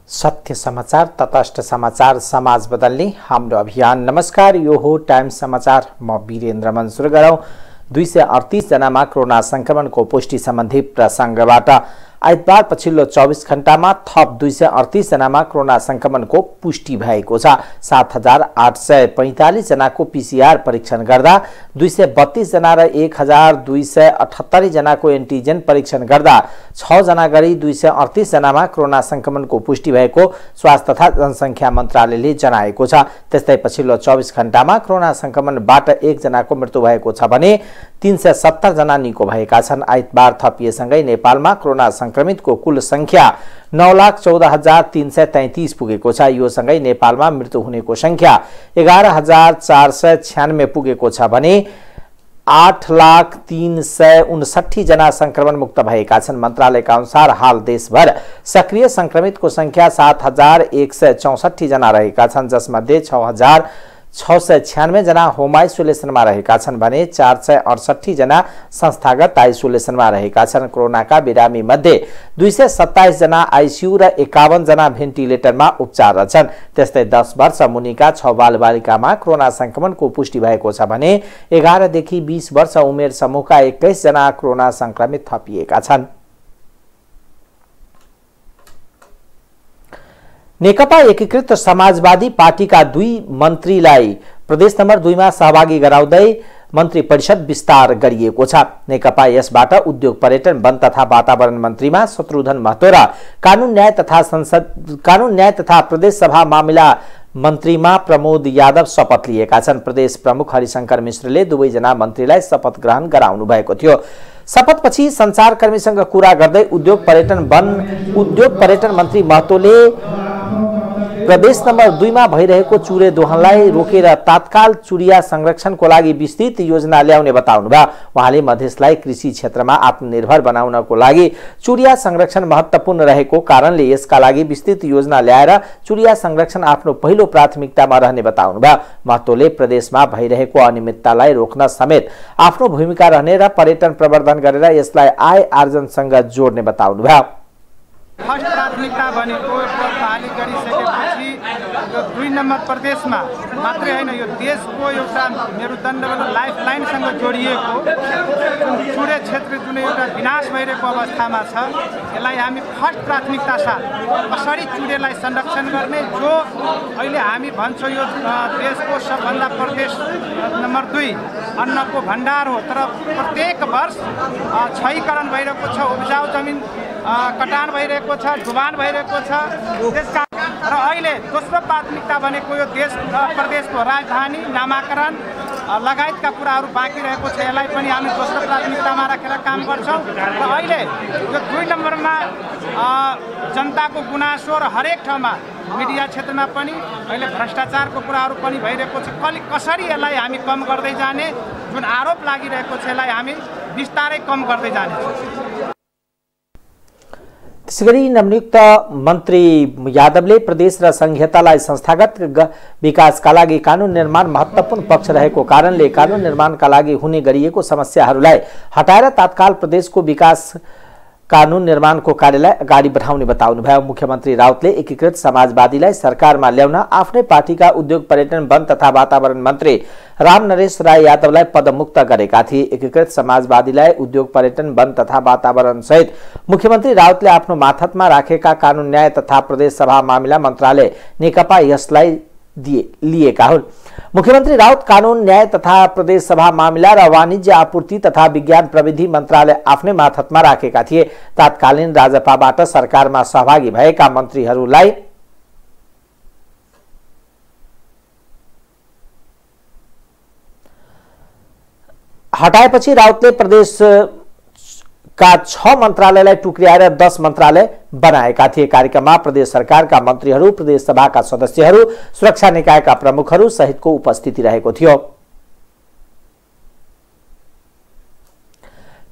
सत्य समाचार, तटस्थ समाचार, समाज बदल्ने हाम्रो अभियान। नमस्कार, यो हो टाइम समाचार। म वीरेन्द्र मन सुरु गरौं 238 जनामा कोरोना संक्रमणको पुष्टि सम्बन्धी प्रसंगबाट। आइतबार पछिल्लो 24 घण्टामा थप 238 जनामा कोरोना संक्रमणको पुष्टि भएको छ। 7845 जनाको पीसीआर परीक्षण गर्दा 232 जना र 1278 जनाको एन्टिजेन परीक्षण गर्दा 6 जना गरी 238 जनामा कोरोना संक्रमणको पुष्टि भएको स्वास्थ्य तथा जनसंख्या मन्त्रालयले जनाएको छ। त्यस्तै पछिल्लो 24 घण्टामा कोरोना संक्रमणबाट 1 जनाको मृत्यु भएको छ भने 370 जना निको भएका छन्। आइतबार थपिएसँगै नेपालमा कोरोना संक्रमितको कुल संख्या 9,14,333 पुगेको छ। यो सँगै नेपालमा मृत्यु हुनेको संख्या 11,496 पुगेको छ भने 8,359 जना संक्रमण मुक्त भएका छन्। मन्त्रालयका अनुसार हाल देशभर सक्रिय संक्रमितको संख्या 7,164 जना रहेका छन्, जसमध्ये 6,696 जना होम आइसोलेसनमा रहेका छन् भने 468 जना संस्थागत आइसोलेसनमा रहेका छन्। कोरोनाका बिरामी मध्ये 227 जना आइसियु र 51 जना भेन्टिलेटरमा उपचार छन्। त्यस्तै 10 वर्ष मुनिका 6 बालबालिकामा कोरोना संक्रमणको पुष्टि भएको छ भने 11 देखि 20 वर्ष उमेर समूहका 21 जना कोरोना संक्रमित थपिएका छन्। नेकपा एकीकृत समाजवादी पार्टीका 2 मन्त्रीलाई प्रदेश नम्बर 2 मा सहभागी गराउँदै मन्त्री परिषद विस्तार गरिएको छ। नेकपा यसबाट उद्योग, पर्यटन, वन तथा वातावरण मन्त्रीमा शत्रुघ्न महतो र कानून न्याय तथा प्रदेश सभा मामिला मन्त्रीमा प्रमोद यादव शपथ लिएका छन्। प्रदेश प्रमुख हरिशंकर मिश्रले दुवैजना मन्त्रीलाई शपथ ग्रहण गराउनु भएको थियो। शपथपछि सञ्चारकर्मीसँग कुरा गर्दै उद्योग पर्यटन मन्त्री महतोले प्रदेश नम्बर 2 मा भइरहेको चुरे दोहनलाई रोकेर तात्काल चुरिया संरक्षणको लागि विस्तृत योजना ल्याउने बताउनुभयो। उहाँले मधेसलाई कृषि क्षेत्रमा आत्मनिर्भर बनाउनको लागि चुरिया संरक्षण महत्त्वपूर्ण रहेको कारणले यसका लागि विस्तृत योजना ल्याएर चुरिया संरक्षण आफ्नो पहिलो प्राथमिकतामा रहने बताउनुभयो। महतोले प्रदेशमा भइरहेको अनियमिततालाई रोक्न समेत आफ्नो भूमिका रहने र पर्यटन प्रवर्धन गरेर यसलाई आय आर्जनसँग जोड्ने बताउनुभयो। फर्स्ट प्राथमिकता भनेको पहल गरिसकेपछि यो 2 नम्बर प्रदेशमा मात्रै होइन, यो देशको एउटा मेरुदण्ड लाइफलाइनसँग जोडिएको चुरे क्षेत्र जुन एउटा विनाश भइरहेको अवस्थामा छ, यसलाई हामी फर्स्ट प्राथमिकता साथ कसरी चुरेलाई संरक्षण गर्ने, जो अहिले हामी भन्छौँ यो देशको सबभन्दा प्रदेश नम्बर 2 अन्नको भण्डार हो, तर प्रत्येक वर्ष क्षयीकरण भइरहेको छ, उब्जाउ जमिन कटान भइरहेको छ, डुबान भइरहेको छ। त्यसका र अहिले दोस्रो प्राथमिकता भनेको यो प्रदेशको राजधानी नामाकरण लगायतका कुराहरू बाँकी रहेको छ, यसलाई पनि हामी दोस्रो प्राथमिकतामा राखेर काम गर्छौँ। र अहिले यो 2 नम्बरमा जनताको गुनासो र हरेक ठाउँमा मिडिया क्षेत्रमा पनि अहिले भ्रष्टाचारको कुराहरू पनि भइरहेको छ। कसरी यसलाई हामी कम गर्दै जाने, जुन आरोप लागिरहेको छ यसलाई हामी बिस्तारै कम गर्दै जानेछौँ। त्यसैगरी नवनियुक्त मन्त्री यादवले प्रदेश र संघीयतालाई संस्थागत विकासका लागि कानून निर्माण महत्त्वपूर्ण पक्ष रहेको कारणले कानून निर्माणका लागि हुने गरिएको समस्याहरूलाई हटाएर तात्काल प्रदेशको विकास कानून निर्माणको कार्यलाई अगाडि बढाउने बताउनुभयो। मुख्यमन्त्री राउतले एकीकृत समाजवादीलाई सरकारमा ल्याउन आफ्नै पार्टीका उद्योग, पर्यटन, वन तथा वातावरण मन्त्री रामनरेश राय यादवलाई पदमुक्त गरेका थिए। एकीकृत समाजवादीलाई उद्योग, पर्यटन, वन तथा वातावरण सहित मुख्यमन्त्री राउतले आफ्नो मातहतमा राखेका कानून न्याय तथा प्रदेश सभा मामिला मन्त्रालय नेकपा यसलाई लिएका हुन्। मुख्यमन्त्री राउत कानून न्याय तथा प्रदेश सभा मामिला र वाणिज्य आपूर्ति तथा विज्ञान प्रविधि मन्त्रालय आफ्नै मातहतमा राखेका थिए। तात्कालीन राजपाबाट सरकारमा सहभागी भएका मन्त्रीहरूलाई हटाएपछि राउतले प्रदेश का 6 मन्त्रालयलाई टुक्र्याएर 10 मन्त्रालय बनाएका थिए। कार्यक्रममा प्रदेश सरकारका मन्त्रीहरू, प्रदेश सभाका सदस्यहरू, सुरक्षा निकायका प्रमुखहरू सहितको उपस्थिति रहेको थियो।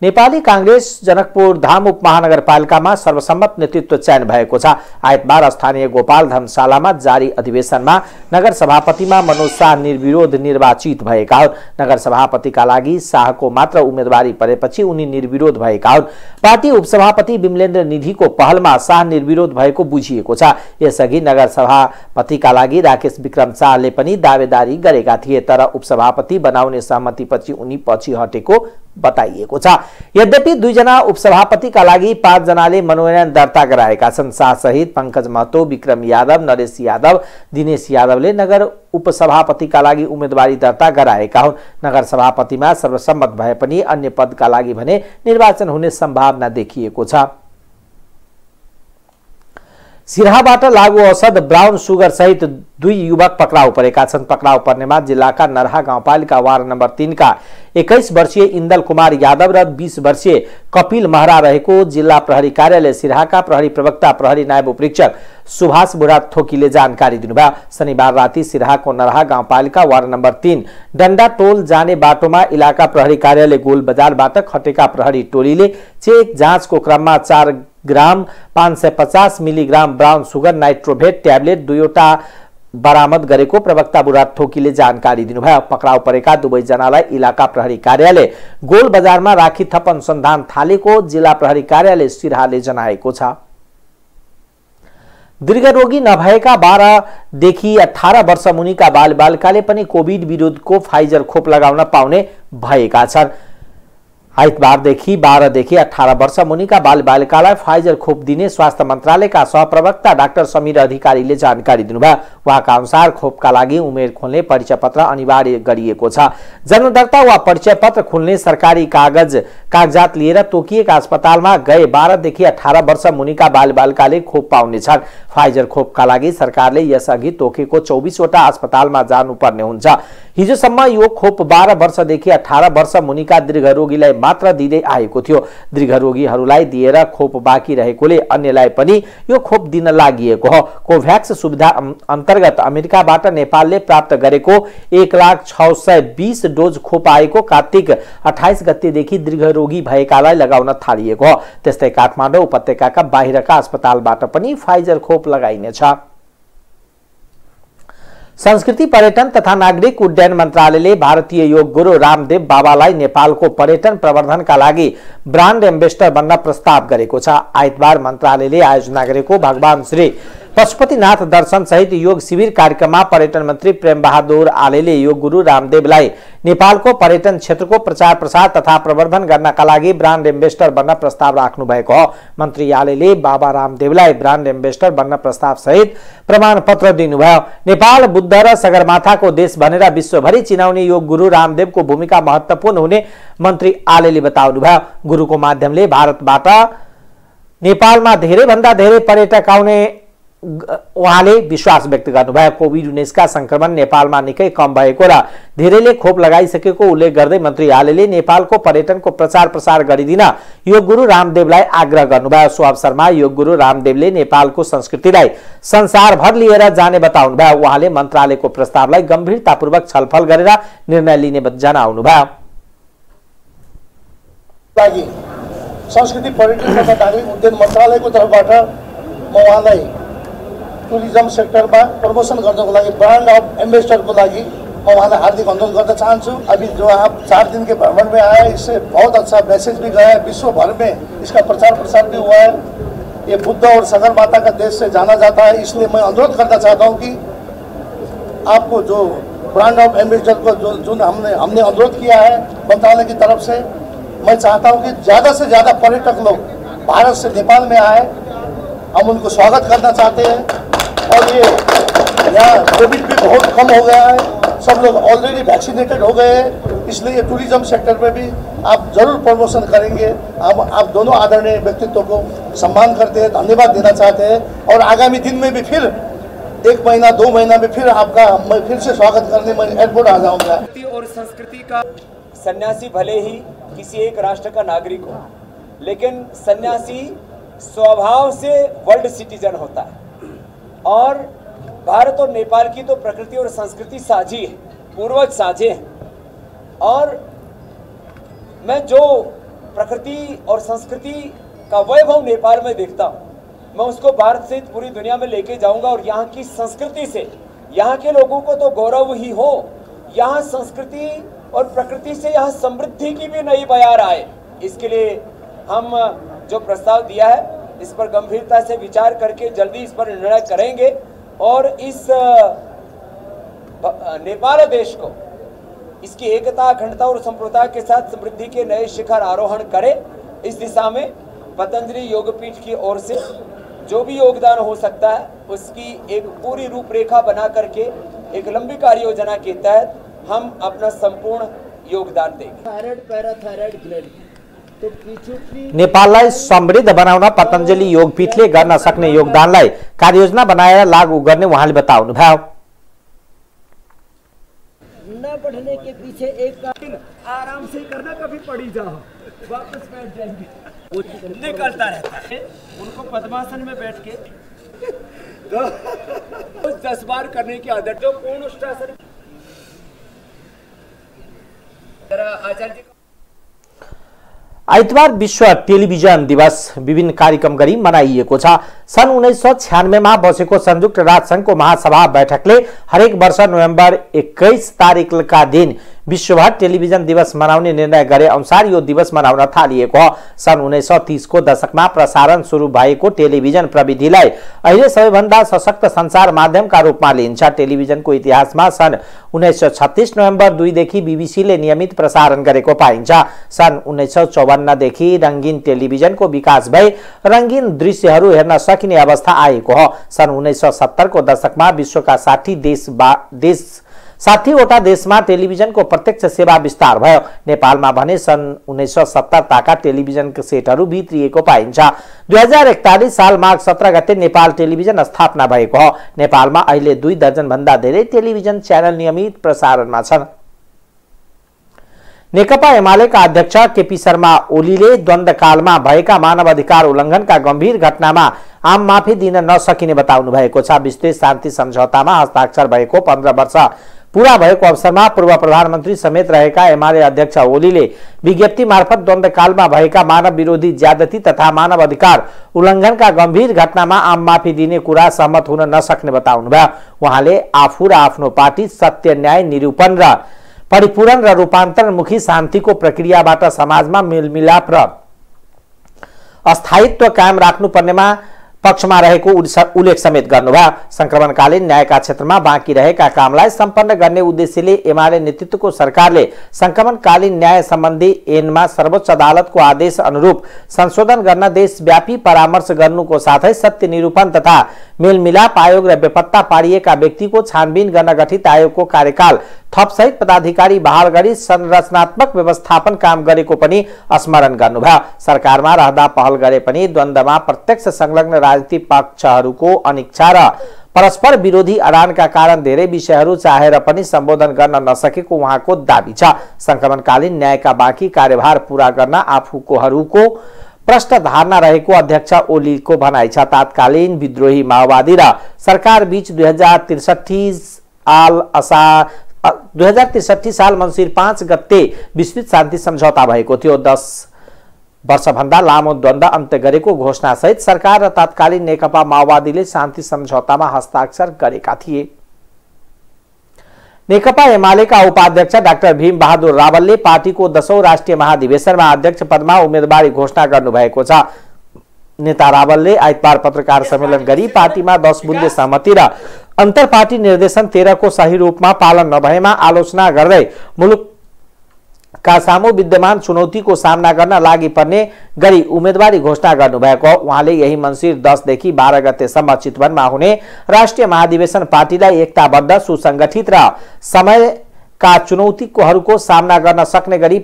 नेपाली कांग्रेस जनकपुर धाम उपमहानगरपालिकामा सर्वसम्मत नेतृत्व चयन भएको छ। आइतबार स्थानीय गोपाल धर्मशालामा जारी अधिवेशनमा नगर सभापतिमा मनोज शाह निर्विरोध निर्वाचित भएका हुन्। नगर सभापतिका लागि शाहको मात्र उम्मेदवारी परेपछि उनी निर्विरोध भएका हुन्। पार्टी उपसभापति विमलेन्द्र निधिको पहलमा शाह निर्विरोध भएको बुझिएको छ। यसअघि नगर सभापतिका लागि राकेश विक्रम शाहले पनि दावेदारी गरेका थिए, तर उपसभापति बनाउने सहमतिपछि उनी पछि हटेको बताइएको छ। यद्यपि दुईजना उपसभापतिका लागि 5 जनाले मनोनयन दर्ता गराएका छन्। शाह सहित पंकज महतो, विक्रम यादव, नरेश यादव, दिनेश यादवले नगर उपसभापतिका लागि उम्मेदवारी दर्ता गराएका हुन्। नगर सभापतिमा सर्वसम्मत भए पनि अन्य पदका लागि भने निर्वाचन हुने सम्भावना देखिएको छ। सिराहाबाट लागू औषध ब्राउन सुगर सहित 2 युवक पक्राउ परेका छन्। पक्राउ पर्नेमा जिल्लाका नरहा गाउँपालिका वार्ड नम्बर 3 का 21 वर्षीय इन्दल कुमार यादव र 20 वर्षीय कपिल महरा रहेको जिल्ला प्रहरी कार्यालय सिराहाका प्रहरी प्रवक्ता प्रहरी नायब उपरीक्षक सुभाष बुढा थोकीले जानकारी दिनुभयो। शनिबार राति सिराहाको नरहा गाउँपालिका वार्ड नम्बर 3 डन्डा टोल जाने बाटोमा इलाका प्रहरी कार्यालय गोल बजारबाट खटेका प्रहरी टोलीले चेक जाँचको क्रममा 4 ग्राम 550 मिलीग्राम ब्राउन सुगर नाइट्रोभेट ट्याब्लेट 2वटा बरामद गरेको प्रवक्ता बुढा थोकीले जानकारी दिनुभयो। पक्राउ परेका दुवै जनालाई इलाका प्रहरी कार्यालय गोल बजारमा राखी थप अनुसन्धान थालेको जिल्ला प्रहरी कार्यालय सिराहाले जनाएको छ। दीर्घरोगी नभएका 12 देखि 18 वर्ष मुनिका बालबालिकाले पनि कोभिड विरुद्धको फाइजर खोप लगाउन पाउने भएका छन्। आइतबारदेखि 12 देखि 18 वर्ष मुनिका बालबालिकालाई फाइजर खोप दिने स्वास्थ्य मन्त्रालयका सहप्रवक्ता डाक्टर समीर अधिकारीले जानकारी दिनुभयो। उहाँका अनुसार खोपका लागि उमेर खोल्ने परिचय पत्र अनिवार्य गरिएको छ। जन्मदर्ता वा परिचय पत्र खोल्ने सरकारी कागजात लिएर तोकिएका अस्पतालमा गए 12 देखि 18 वर्ष मुनिका बालबालिकाले खोप पाउनेछन्। फाइजर खोपका लागि सरकारले यसअघि तोकेको 24वटा अस्पतालमा जानुपर्ने हुन्छ। हिजोसम्म यो खोप 12 वर्षदेखि 18 वर्ष मुनिका दीर्घरोगीलाई मात्र दिँदै आएको थियो। दीर्घरोगीहरूलाई दिएर खोप बाँकी रहेकोले अन्यलाई पनि यो खोप दिन लागिएको हो। कोभ्याक्स सुविधा अन्तर्गत अमेरिकाबाट नेपालले प्राप्त गरेको 1,620 डोज खोप आएको कार्तिक 28 गतेदेखि दीर्घरोगी भएकालाई लगाउन थालिएको हो। त्यस्तै काठमाडौँ उपत्यकाका बाहिरका अस्पतालबाट पनि फाइजर खोप लगाइनेछ। संस्कृति पर्यटन तथा नागरिक उड्डयन मन्त्रालयले भारतीय योग गुरु रामदेव बाबालाई नेपालको पर्यटन प्रवर्धनका लागि ब्रान्ड एम्बेसडर बन्न प्रस्ताव गरेको छ। आइतबार मन्त्रालयले आयोजना गरेको भगवान श्री पशुपतिनाथ दर्शन सहित योग शिविर कार्यक्रममा पर्यटन मन्त्री प्रेम बहादुर आलेले योग गुरु रामदेवलाई नेपालको पर्यटन क्षेत्रको प्रचार प्रसार तथा प्रवर्धन गर्नका लागि ब्रान्ड एम्बेसडर बन्न प्रस्ताव राख्नु भएको हो। मन्त्री आलेले बाबा रामदेवलाई ब्रान्ड एम्बेसडर बन्न प्रस्ताव सहित प्रमाणपत्र दिनुभयो। नेपाल बुद्ध र सगरमाथाको देश भनेर विश्वभरि चिनाउने योग गुरु रामदेवको भूमिका महत्त्वपूर्ण हुने मन्त्री आलेले बताउनुभयो। गुरुको माध्यमले भारतबाट नेपालमा धेरैभन्दा धेरै पर्यटक आउने उहाँले विश्वास व्यक्त गर्नुभयो। कोभिड-19 का संक्रमण नेपालमा निकै कम भएको र धेरैले खोप लगाइसकेको उल्लेख गर्दै मन्त्री आलेले नेपालको पर्यटनको प्रचार प्रसार गरिदिन योग गुरु रामदेवलाई आग्रह गर्नुभयो। सो अवसरमा योग गुरु रामदेवले नेपालको संस्कृतिलाई संसारभर लिएर जाने बताउनुभयो। उहाँले मन्त्रालयको प्रस्तावलाई गम्भीरतापूर्वक छलफल गरेर निर्णय लिने जनाउनुभयो। संस्कृति पर्यटन तथा नागरिक उड्डयन मन्त्रालयको तर्फबाट म उहाँलाई टुरिज्म सेक्टरमा प्रमोशन गर्नको लागि ब्रांड ऑफ एम्बेसडर को लागि मैं उहाँलाई हार्दिक अनुरोध करना चाहूँ। अभी जो आप 4 दिन के भ्रमण में आए, इससे बहुत अच्छा मैसेज भी गया है, विश्व भर में इसका प्रचार प्रसार भी हुआ है। ये बुद्ध और सगरमाथा का देश से जाना जाता है, इसलिए मैं अनुरोध करना चाहता हूँ कि आपको जो ब्रांड ऑफ एम्बेसडर को जो हमने अनुरोध किया है मंत्रालय की तरफ से, मैं चाहता हूँ कि ज़्यादा से ज़्यादा पर्यटक लोग भारत से नेपाल में आए। हम उनको स्वागत करना चाहते हैं। और ये यहाँ कोविड भी बहुत कम हो गया है, सब लोग ऑलरेडी वैक्सीनेटेड हो गए हैं, इसलिए टूरिज्म सेक्टर में भी आप जरूर प्रमोशन करेंगे। आप दोनों आदरणीय व्यक्तित्व को सम्मान करते हैं, धन्यवाद देना चाहते हैं। और आगामी दिन में भी फिर 1 महीना 2 महीना में फिर आपका मैं फिर से स्वागत करने मैं एयरपोर्ट आ जाऊँगा। और संस्कृति का सन्यासी भले ही किसी एक राष्ट्र का नागरिक हो, लेकिन सन्यासी स्वभाव से वर्ल्ड सिटीजन होता है। और भारत और नेपाल की तो प्रकृति और संस्कृति साझी है, पूर्वज साझे हैं। और मैं जो प्रकृति और संस्कृति का वैभव नेपाल में देखता हूँ, मैं उसको भारत सहित पूरी दुनिया में लेके जाऊंगा और यहाँ की संस्कृति से यहाँ के लोगों को तो गौरव ही हो, यहाँ संस्कृति और प्रकृति से यहाँ समृद्धि की भी नई बयार आए। इसके लिए हम जो प्रस्ताव दिया है इस पर गंभीरता से विचार करके जल्दी इस पर निर्णय करेंगे और इस नेपाल देश को इसकी एकता, अखंडता और संप्रभुता के साथ समृद्धि के नए शिखर आरोहण करे। इस दिशा में पतंजलि योगपीठ की ओर से जो भी योगदान हो सकता है उसकी एक पूरी रूपरेखा बना करके एक लंबी कार्य योजना के तहत हम अपना संपूर्ण योगदान देंगे। नेपाललाई समृद्ध बनाउन पतंजलि योगपीठले गर्न सक्ने योगदानलाई कार्ययोजना बनाएर लागू गर्ने उहाँले बताउनुभयो। न बढ़ने के पीछे एक आराम से करना, कभी पड़ी जाओ वापस बैठ जाएंगे, वो निकलता रहता है। उनको पद्मासन में बैठ के तो 10 बार करने की आदत जो पूर्ण उष्ट्रासन। आचार्य जी आइतबार विश्व टेलिभिजन दिवस विभिन्न कार्यक्रम गरी मनाइएको छ। सन् 1996 मा बसेको संयुक्त राष्ट्र संघको महासभा बैठकले हरेक वर्ष नोभेम्बर 21 तारिकका दिन विश्वभर टेलिभिजन दिवस मनाउने निर्णय गरे अनुसार यो दिवस मनाउन थालिएको हो। सन् 1930 को दशकमा प्रसारण सुरु भएको टेलिभिजन प्रविधिलाई अहिले सबैभन्दा सशक्त संचार माध्यमका रूपमा लिइन्छ। टेलिभिजनको इतिहासमा सन् 1936 नोभेम्बर 2 देखि बीबीसीले नियमित प्रसारण गरेको पाइन्छ। सन् 1954 देखि रंगीन टेलिभिजनको विकास भई रंगीन दृश्यहरू हेर्न सकिने अवस्था आएको हो। सन् 1970 को दशकमा विश्वका 60वटा देशमा टेलिभिजनको प्रत्यक्ष सेवा विस्तार भयो। नेपालमा भने सन् 1970 ताका टेलिभिजनको सेटहरू भित्रिएको पाइन्छ। 2041 साल माघ 17 गते नेपाल टेलिभिजन स्थापना भएको हो। नेपालमा अहिले 2 दर्जन भन्दा धेरै टेलिभिजन च्यानल नियमित प्रसारणमा छन्। नेकपा एमालेका अध्यक्ष केपी शर्मा ओलीले द्वन्द्वकालमा भएका मानव अधिकार उल्लङ्घनका गम्भीर घटनामा आम माफी दिन नसकिने बताउनु भएको छ। विस्तृत शान्ति सम्झौतामा हस्ताक्षर भएको 15 वर्ष पूरा भएको अवसरमा पूर्व प्रधानमन्त्री समेत रहेका एमाले अध्यक्ष ओलीले विज्ञप्ति मार्फत द्वन्द्वकालमा भएका मानव विरोधी ज्यादती तथा मानव अधिकार उल्लङ्घनका गम्भीर घटनामा आम माफी दिने कुरा सहमत हुन नसक्ने बताउनुभयो। उहाँले आफू र आफ्नो पार्टी सत्य, न्याय, निरूपण र परिपूरण र रूपान्तरणमुखी शान्तिको प्रक्रियाबाट समाजमा मेलमिलाप र अस्थायित्व कायम राख्नुपर्नेमा पक्षमा रहेको उल्लेख समेत गर्नुभयो। संक्रमणकालीन न्यायका क्षेत्रमा बाँकी रहेका कामलाई सम्पन्न गर्ने उद्देश्यले एमाले नेतृत्वको सरकारले संक्रमणकालीन न्याय सम्बन्धी ऐनमा सर्वोच्च अदालतको आदेश अनुरूप संशोधन गर्न देशव्यापी परामर्श गर्नुको साथै सत्य निरूपण तथा मेलमिलाप आयोग र बेपत्ता पारिएका व्यक्तिको छानबिन गर्न गठित आयोगको कार्यकाल थपसहित पदाधिकारी बहाल गरी संरचनात्मक व्यवस्थापन काम गरेको पनि स्मरण गर्नुभयो। सरकारमा रहँदा पहल गरे पनि द्वन्द्वमा प्रत्यक्ष संलग्न राजनीतिक पक्षहरूको अनिच्छा र परस्पर विरोधी अडानका कारण धेरै विषयहरू चाहेर पनि सम्बोधन गर्न नसकेको उहाँको दाबी छ। संक्रमणकालीन न्यायका बाँकी कार्यभार पूरा गर्न आफूहरूको प्रष्ट धारणा रहेको अध्यक्ष ओलीको भनाइ छ। तात्कालीन विद्रोही माओवादी र सरकार बीच 2063 साल मङ्सिर 5 गते विस्तृत शान्ति सम्झौता भएको थियो। 10 वर्षभन्दा लामो द्वन्द्व अन्त्य गरेको घोषणा सहित सरकार र तात्कालीन नेकपा माओवादीले शान्ति सम्झौतामा हस्ताक्षर गरेका थिए। नेकपा एमालेका उपाध्यक्ष डाक्टर भीम बहादुर रावलले पार्टीको 10औं राष्ट्रिय महाधिवेशनमा अध्यक्ष पदमा उम्मेदवारी घोषणा गर्नुभएको छ। नेता रावलले आइतबार पत्रकार सम्मेलन गरी पार्टीमा 10 बुँदे सहमति र अन्तर पार्टी निर्देशन 13 को सही रूपमा पालन नभएमा आलोचना गर्दै मुलुकका सामु विद्यमान चुनौतीको सामना गर्न लागि पर्ने गरी उम्मेदवारी घोषणा गर्नुभएको। उहाँले यही मङ्सिर 10 देखि 12 गतेसम्म चितवनमा हुने राष्ट्रिय महाधिवेशन पार्टीलाई एकताबद्ध, सुसंगठित र समयका चुनौतीहरूको सामना गर्न सक्ने गरी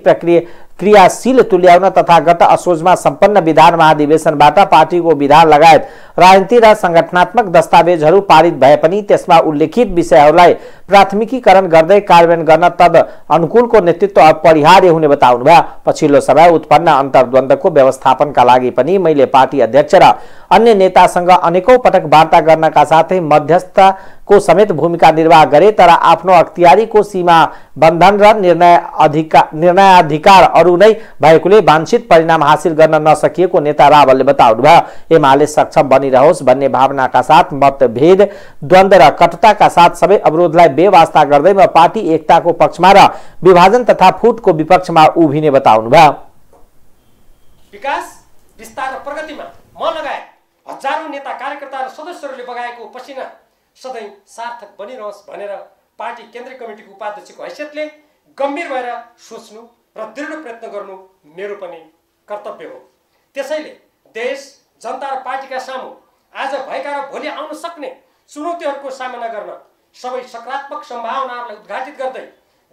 क्रियाशील तुल्याउन तथा गत असोजमा सम्पन्न विधान महाधिवेशनबाट पार्टीको विधान लगायत राजनीति र संगठनात्मक दस्तावेजहरू पारित भए पनि त्यसमा उल्लेखित विषयहरूलाई प्राथमिकीकरण गर्दै कार्यान्वयन गर्न तद अनुकूलको नेतृत्व अपरिहार्य हुने बताउनुभयो। पछिल्लो समय उत्पन्न अन्तर्द्वन्द्वको व्यवस्थापनका लागि पनि मैले पार्टी अध्यक्ष र अन्य नेतासँग अनेकौं पटक वार्ता गर्नका साथै मध्यस्थको समेत भूमिका निर्वाह गरे, तर आफ्नो अख्तियारीको सीमा बन्धन र निर्णयाधिकार अरू नै भएकोले वाञ्छित परिणाम हासिल गर्न नसकिएको नेता रावलले बताउनुभयो। एमाले सक्षम बनिरहोस् भन्ने भावनाका साथ मतभेद, द्वन्द्व र कटुताका साथ सबै अवरोधलाई बेवास्ता गर्दैमा पार्टी एकताको पक्षमा र विभाजन तथा फुटको विपक्षमा उभिने बताउनुभयो। विकास विस्तार र प्रगतिमा म लगायत हजारौं नेता कार्यकर्ता र सदस्यहरूले बगाएको पसिना सधैँ सार्थक बनिरहोस् भनेर पार्टी केन्द्रीय कमिटीको उपाध्यक्षको हैसियतले गम्भीर भएर सोच्नु र दृढ प्रयत्न गर्नु मेरो पनि कर्तव्य हो। त्यसैले देश, जनता र पार्टीका सामु आज भएका र भोलि आउन सक्ने चुनौतीहरूको सामना गर्न सबै सकारात्मक सम्भावनाहरूलाई उद्घाटित गर्दै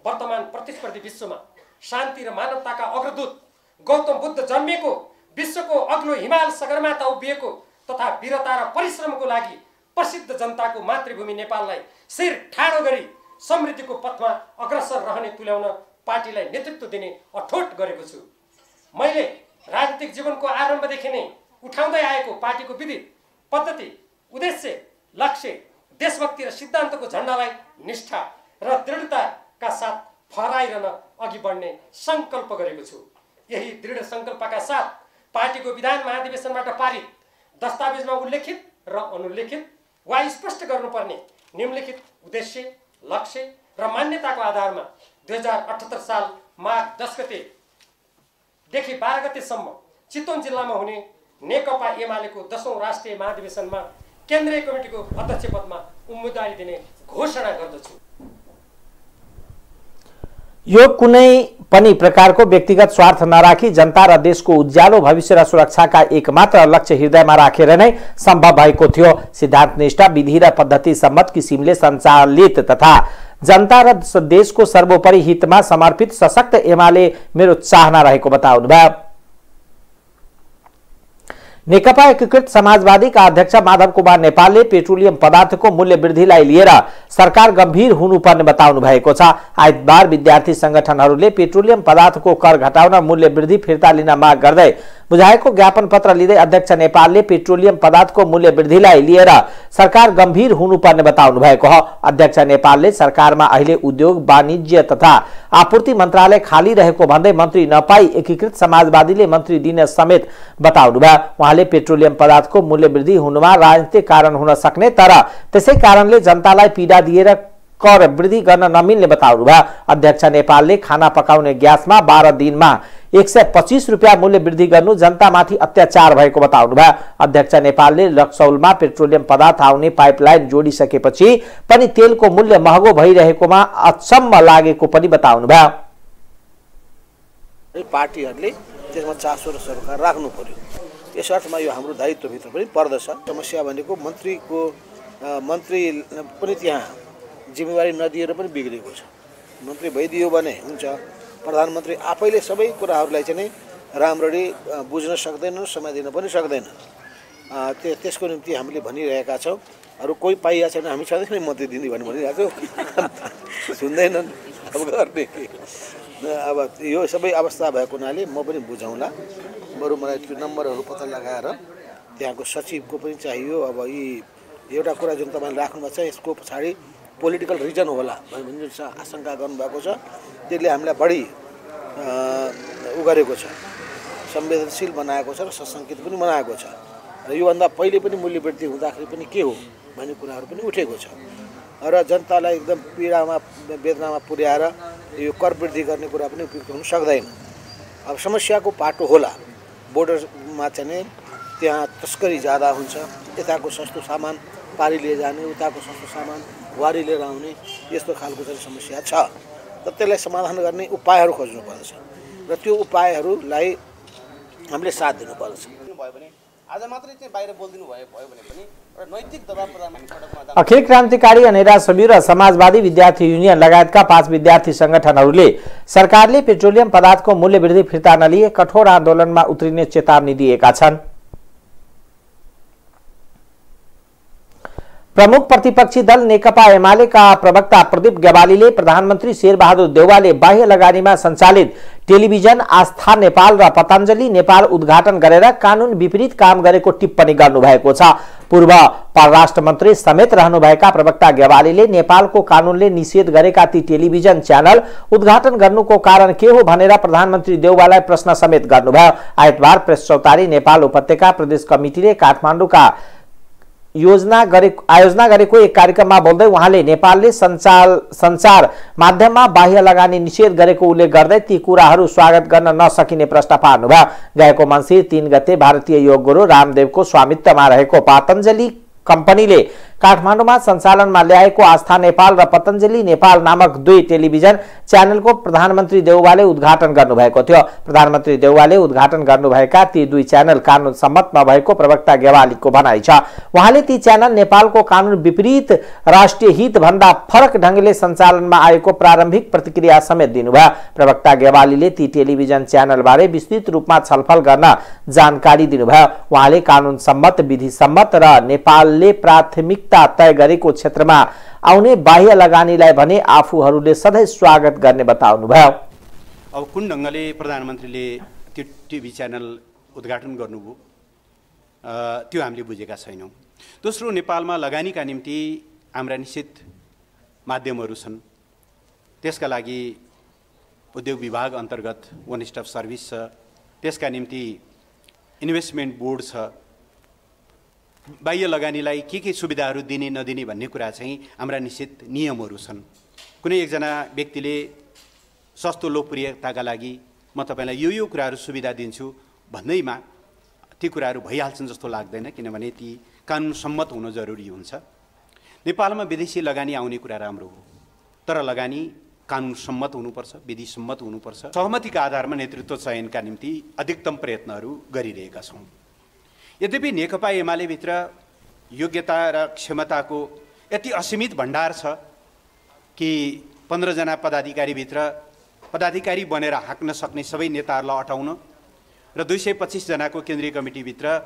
वर्तमान प्रतिस्पर्धी विश्वमा शान्ति र मानवताका अग्रदूत गौतम बुद्ध जन्मिएको, विश्वको अग्लो हिमाल सगरमाथा उभिएको तथा वीरता र परिश्रमको लागि प्रसिद्ध जनताको मातृभूमि नेपाललाई शिर ठाडो गरी समृद्धिको पथमा अग्रसर रहने तुल्याउन पार्टीलाई नेतृत्व दिने अठोट गरेको छु। मैले राजनीतिक जीवनको आरम्भदेखि नै उठाउँदै आएको पार्टीको विधि, पद्धति, उद्देश्य, लक्ष्य, देशभक्ति र सिद्धान्तको झण्डालाई निष्ठा र दृढताका साथ फहराइरहन अघि बढ्ने संकल्प गरेको छु। यही दृढ संकल्पका साथ पार्टीको विधान महाधिवेशनबाट पारित दस्तावेजमा उल्लेखित र अनुल्लेखित वा स्पष्ट गर्नुपर्ने निम्नलिखित उद्देश्य, लक्ष्य र मान्यताको आधारमा 2078 साल माघ 10 गतेदेखि 12 गतेसम्म चितवन जिल्लामा हुने नेकपा एमालेको 10औं राष्ट्रिय महाधिवेशनमा केन्द्रीय कमिटीको अध्यक्ष पदमा उम्मेदवारी दिने घोषणा गर्दछु। यो कुनै पनि प्रकारको व्यक्तिगत स्वार्थ नराखी जनता र देशको उज्यालो भविष्य र सुरक्षाका एकमात्र लक्ष्य हृदयमा राखेर नै सम्भव भएको थियो। सिद्धान्तनिष्ठ, विधि र पद्धति सम्मत किसिमले सञ्चालित तथा जनता र देशको सर्वोपरि हितमा समर्पित सशक्त एमाले मेरो चाहना रहेको बताउनुभयो। नेकपा एकीकृत समाजवादीका अध्यक्ष माधव कुमार नेपालले पेट्रोलियम पदार्थको मूल्य वृद्धिलाई लिएर सरकार गम्भीर हुनुपर्ने बताउनु भएको छ। आइतबार विद्यार्थी संगठनहरूले पेट्रोलियम पदार्थको कर घटाउन, मूल्य वृद्धि फिर्ता लिन माग गर्दै बुझाएको ज्ञापन पत्र लिँदै अध्यक्ष नेपालले पेट्रोलियम पदार्थको मूल्य वृद्धिलाई लिएर सरकार गम्भीर हुनुपर्ने बताउनु भएको हो। अध्यक्ष नेपालले सरकारमा अहिले उद्योग, वाणिज्य तथा आपूर्ति मन्त्रालय खाली रहेको भन्दै मन्त्री नपाई एकीकृत समाजवादीले मन्त्री दिन समेत बताउनुभयो। उहाँले पेट्रोलियम पदार्थको मूल्य वृद्धि हुनुमा राजनीतिक कारण हुन सक्ने तर त्यसै कारणले जनतालाई पीडा दिएर कर वृद्धि गर्न नमिल्ने बताउनुभयो। अध्यक्ष नेपालले खाना पकाउने ग्यासमा 12 दिनमा 125 रुपियाँ मूल्य वृद्धि गर्नु जनतामाथि अत्याचार भएको बताउनुभयो। अध्यक्ष नेपालले रक्सौलमा पेट्रोलियम पदार्थ आउने पाइपलाइन जोडिसकेपछि पनि तेलको मूल्य महँगो भइरहेकोमा अचम्म लागेको पनि बताउनुभयो। पार्टीहरूले त्यसमा चासो र सरकार राख्नु पर्यो। यस अर्थमा यो हाम्रो दायित्वभित्र पनि पर्दछ। समस्या भनेको मन्त्री पनि त्यहाँ जिम्मेवारी नदिएर पनि बिग्रेको छ। मन्त्री भइदियो भने हुन्छ, प्रधानमन्त्री आफैले सबै कुराहरूलाई चाहिँ राम्ररी बुझ्न सक्दैन, समय दिन पनि सक्दैन। त्यसको निम्ति हामीले भनिरहेका छौँ। अरू कोही पाइया छैन, हामी सधैँ नै मन्त्री दिने भन्ने भनिरहेको छौँ, सुन्दैनन्। अब गर्ने अब यो सबै अवस्था भएको हुनाले म पनि बुझाउँला। बरु मलाई त्यो नम्बरहरू पत्ता लगाएर त्यहाँको सचिवको पनि चाहियो। अब यी एउटा कुरा जुन तपाईँले राख्नुभएको छ, यसको पछाडि पोलिटिकल रिजन होला भन्ने आशंका गर्नुभएको छ। त्यसले हामीलाई बढी उ गरेको छ, संवेदनशील बनाएको छ र सशङ्कित पनि बनाएको छ। र योभन्दा पहिले पनि मूल्य वृद्धि हुँदाखेरि पनि के हो भन्ने कुराहरू पनि उठेको छ। र जनतालाई एकदम पीडामा, वेदनामा पुर्याएर यो कर वृद्धि गर्ने कुरा पनि उपयुक्त हुन सक्दैन। अब समस्याको पाटो होला, बोर्डरमा चाहिँ त्यहाँ तस्करी ज्यादा हुन्छ, यताको सस्तो सामान पारी लिएर जाने, उताको सस्तो सामान वारी लिएर आउने, यस्तो खालको चाहिँ समस्या छ। र त्यसलाई समाधान गर्ने उपायहरू खोज्नुपर्दछ र त्यो उपायहरूलाई हामीले साथ दिनुपर्दछ। आज मात्रै चाहिँ बाहिर बोल्दिनु भयो भने पनि एउटा नैतिक दबाव प्रदान सडकमा। अखिल क्रान्तिकारी अनेरा शिविर र समाजवादी विद्यार्थी युनियन लगायतका 5 विद्यार्थी संगठनहरूले सरकारले पेट्रोलियम पदार्थको मूल्य वृद्धि फिर्ता नलिए कठोर आन्दोलनमा उत्रिने चेतावनी दिएका छन्। प्रमुख प्रतिपक्षी दल नेकपा एमालेका प्रवक्ता प्रदीप गेवालीले प्रधानमन्त्री शेरबहादुर देउवाले बाह्य लगानीमा सञ्चालित टेलिभिजन आस्था नेपाल र पतञ्जलि नेपाल उद्घाटन गरेर कानून विपरीत काम गरेको टिप्पणी गर्नुभएको छ। पूर्व परराष्ट्र मन्त्री समेत रहनुभएका प्रवक्ता गेवालीले नेपालको कानूनले निषेध गरेका ती टेलिभिजन च्यानल उद्घाटन गर्नुको कारण के हो भनेर प्रधानमन्त्री देउवालाई प्रश्न समेत गर्नुभयो। आइतबार प्रेस चौतारी नेपाल उपत्यका प्रदेश कमिटिले काठमाडौँका आयोजना गरेको एक कार्यक्रममा बोल्दै उहाँले नेपालले सञ्चार माध्यममा बाह्य लगानी निषेध गरेको उल्लेख गर्दै ती कुराहरू स्वागत गर्न नसकिने प्रश्न पार्नुभयो। गएको मङ्सिर 3 गते भारतीय योग गुरु रामदेवको स्वामित्वमा रहेको पतञ्जलि कम्पनीले काठमाडौँमा सञ्चालनमा ल्याएको आस्था नेपाल र पतञ्जलि नेपाल नामक 2 टेलिभिजन च्यानलको प्रधानमन्त्री देउवाले उद्घाटन गर्नुभएको थियो। प्रधानमन्त्री देउवाले उद्घाटन गर्नुभएका ती 2 च्यानल कानून सम्मत नभएको प्रवक्ता गेवालीको भनाइ छ। उहाँले ती च्यानल नेपालको कानून विपरीत राष्ट्रिय हित भन्दा फरक ढंगले सञ्चालनमा आएको प्रारम्भिक प्रतिक्रिया समेत दिनुभयो। प्रवक्ता गेवालीले ती टेलिभिजन च्यानलबारे विस्तृत रूपमा छलफल गर्न जानकारी दिनुभयो। उहाँले कानून सम्मत, विधि सम्मत र नेपालले प्राथमिकता तय गरेको क्षेत्रमा आउने बाह्य लगानीलाई भने आफूहरूले सधैँ स्वागत गर्ने बताउनुभयो। अब कुन ढङ्गले प्रधानमन्त्रीले त्यो टिभी च्यानल उद्घाटन गर्नुभयो त्यो हामीले बुझेका छैनौँ। दोस्रो, नेपालमा लगानीका निम्ति हाम्रा निश्चित माध्यमहरू छन्। त्यसका लागि उद्योग विभाग अन्तर्गत वन स्टप सर्भिस छ, त्यसका निम्ति इन्भेस्टमेन्ट बोर्ड छ। बाह्य लगानीलाई के सुविधाहरू दिने नदिने भन्ने कुरा चाहिँ हाम्रा निश्चित नियमहरू छन्। कुनै एकजना व्यक्तिले सस्तो लोकप्रियताका लागि म तपाईँलाई यो कुराहरू सुविधा दिन्छु भन्दैमा ती कुराहरू भइहाल्छन् जस्तो लाग्दैन, किनभने ती कानुन सम्मत हुन जरुरी हुन्छ। नेपालमा विदेशी लगानी आउने कुरा राम्रो हो, तर लगानी कानुन सम्मत हुनुपर्छ, विधि सम्मत हुनुपर्छ। सहमतिका आधारमा नेतृत्व चयनका निम्ति अधिकतम प्रयत्नहरू गरिरहेका छौँ। यद्यपि नेकपा एमाले भित्र योग्यता र क्षमताको यति असीमित भण्डार छ कि 15 जना पदाधिकारी बनेर हाँक्न सक्ने सबै नेताहरूलाई हटाउन र 225 जनाको केन्द्रीय कमिटीभित्र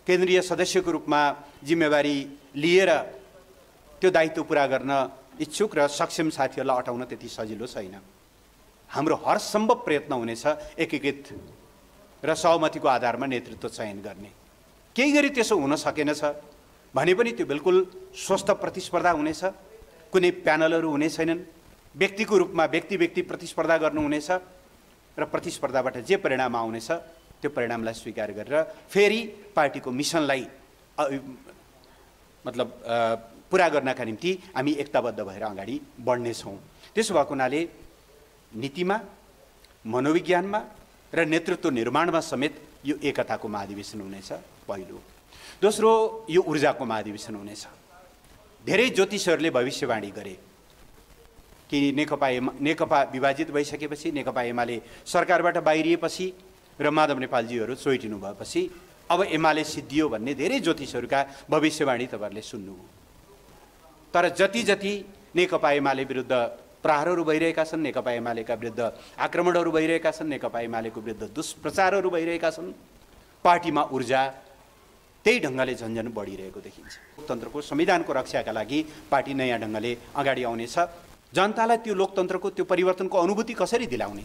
केन्द्रीय सदस्यको रूपमा जिम्मेवारी लिएर त्यो दायित्व पुरा गर्न इच्छुक र सक्षम साथीहरूलाई हटाउन त्यति सजिलो छैन। हाम्रो हरसम्भव प्रयत्न हुनेछ एकीकृत र सहमतिको आधारमा नेतृत्व चयन गर्ने। केही गरी त्यसो हुन सकेन छ भने पनि त्यो बिल्कुल स्वस्थ प्रतिस्पर्धा हुनेछ। कुनै प्यानलहरू हुने छैनन्। व्यक्तिको रूपमा व्यक्ति प्रतिस्पर्धा गर्नुहुनेछ र प्रतिस्पर्धाबाट जे परिणाम आउनेछ त्यो परिणामलाई स्वीकार गरेर फेरि पार्टीको मिसनलाई पुरा गर्नका निम्ति हामी एकताबद्ध भएर अगाडि बढ्नेछौँ। त्यसो भएको हुनाले नीतिमा, मनोविज्ञानमा र नेतृत्व निर्माणमा समेत यो एकताको महाधिवेशन हुनेछ पहिलो। दोस्रो, यो ऊर्जाको महाधिवेशन हुनेछ। धेरै ज्योतिषहरूले भविष्यवाणी गरे कि नेकपा विभाजित भइसकेपछि, नेकपा एमाले सरकारबाट बाहिरिएपछि र माधव नेपालजीहरू चोइटिनु भएपछि अब एमाले सिद्धियो भन्ने धेरै ज्योतिषहरूका भविष्यवाणी तपाईँहरूले सुन्नुभयो। तर जति नेकपा एमाले विरुद्ध प्रहारहरू भइरहेका छन्, नेकपा एमालेका विरुद्ध आक्रमणहरू भइरहेका छन्, नेकपा एमालेको विरुद्ध दुष्प्रचारहरू भइरहेका छन्, पार्टीमा ऊर्जा त्यही ढङ्गले झन्झन बढिरहेको देखिन्छ। लोकतन्त्रको संविधानको रक्षाका लागि पार्टी नयाँ ढङ्गले अगाडि आउनेछ। जनतालाई त्यो लोकतन्त्रको त्यो परिवर्तनको अनुभूति कसरी दिलाउने,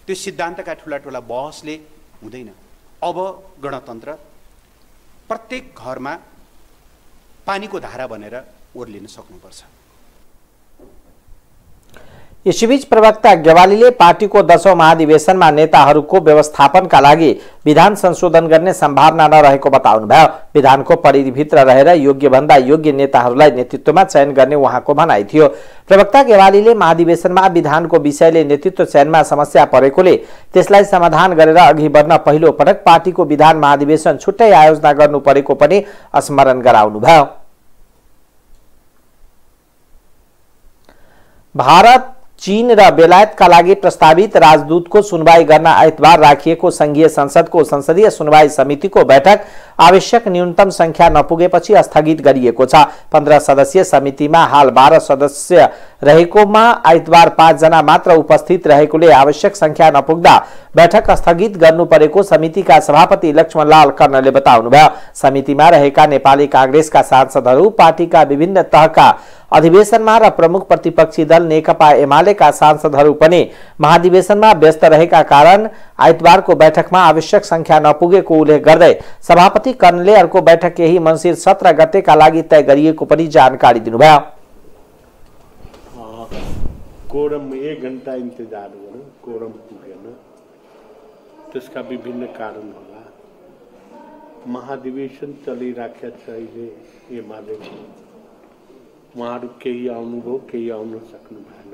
त्यो सिद्धान्तका ठुला बहसले हुँदैन। अब गणतन्त्र प्रत्येक घरमा पानीको धारा बनेर ओर्लिन सक्नुपर्छ। यसैबीच प्रवक्ता गेवालीले पार्टीको 10औं महाधिवेशनमा नेताहरूको व्यवस्थापनका लागि विधान संशोधन गर्ने सम्भावना नरहेको बताउनुभयो। विधानको परिधिभित्र रहेर योग्यभन्दा योग्य नेताहरूलाई नेतृत्वमा चयन गर्ने उहाँको भनाइ थियो। प्रवक्ता गेवालीले महाधिवेशनमा विधानको विषयले नेतृत्व चयनमा समस्या परेकोले त्यसलाई समाधान गरेर अघि बढ्न पहिलो पटक पार्टीको विधान महाधिवेशन छुट्टै आयोजना गर्नु परेको पनि स्मरण गराउनुभयो। भारत चीन र बेलायतका लागि प्रस्तावित राजदूतको सुनवाई गर्न आइतबार राखिएको संघीय संसदको संसदीय सुनवाई समितिको बैठक आवश्यक न्यूनतम संख्या नपुगेपछि स्थगित गरिएको छ। 15 सदस्यीय समितिमा हाल 12 सदस्य रहेकोमा आइतबार 5 जना मात्र उपस्थित रहेकोले आवश्यक संख्या नपुग्दा बैठक स्थगित गर्नु परेको समितिका सभापति लक्ष्मणलाल कर्णले बताउनुभयो। समितिमा रहेका नेपाली कांग्रेसका सांसदहरू, पार्टीका विभिन्न तहका अधिवेशनमा र प्रमुख प्रतिपक्षी दल नेकपा एमालेका सांसदहरू पनि महाधिवेशनमा व्यस्त रहेका कारण आइतबारको बैठकमा आवश्यक संख्या नपुगेको उल्लेख गर्दै सभापति कर्णले अर्को बैठक यही मङ्सिर 17 गतेका लागि तय गरिएको पनि जानकारी दिनुभयो। कोरम 1 घण्टा इन्तजार गर्नु, कोरम पुगेन, त्यसका विभिन्न कारण होला। महाधिवेशन चलिराखेको छ अहिले एमालेको, उहाँहरू केही आउनुभयो, केही आउन सक्नु भएन।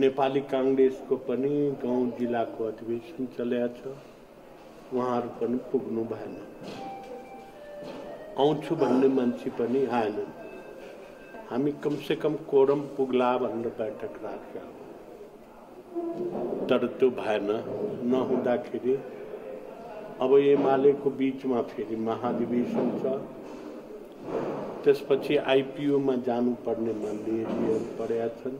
नेपाली कांग्रेसको पनि गाउँ जिल्लाको अधिवेशन चलेको छ, उहाँहरू पनि पुग्नु भएन। आउँछु भन्ने मान्छे पनि आएनन्। हामी कमसे कम कोरम पुग्ला भनेर बैठक राख्यौँ, तर त्यो भएन। नहुँदाखेरि अब एमालेको बीचमा फेरि महाधिवेशन छ, त्यसपछि आइपिओमा जानुपर्ने मान्यहरू परेका छन्।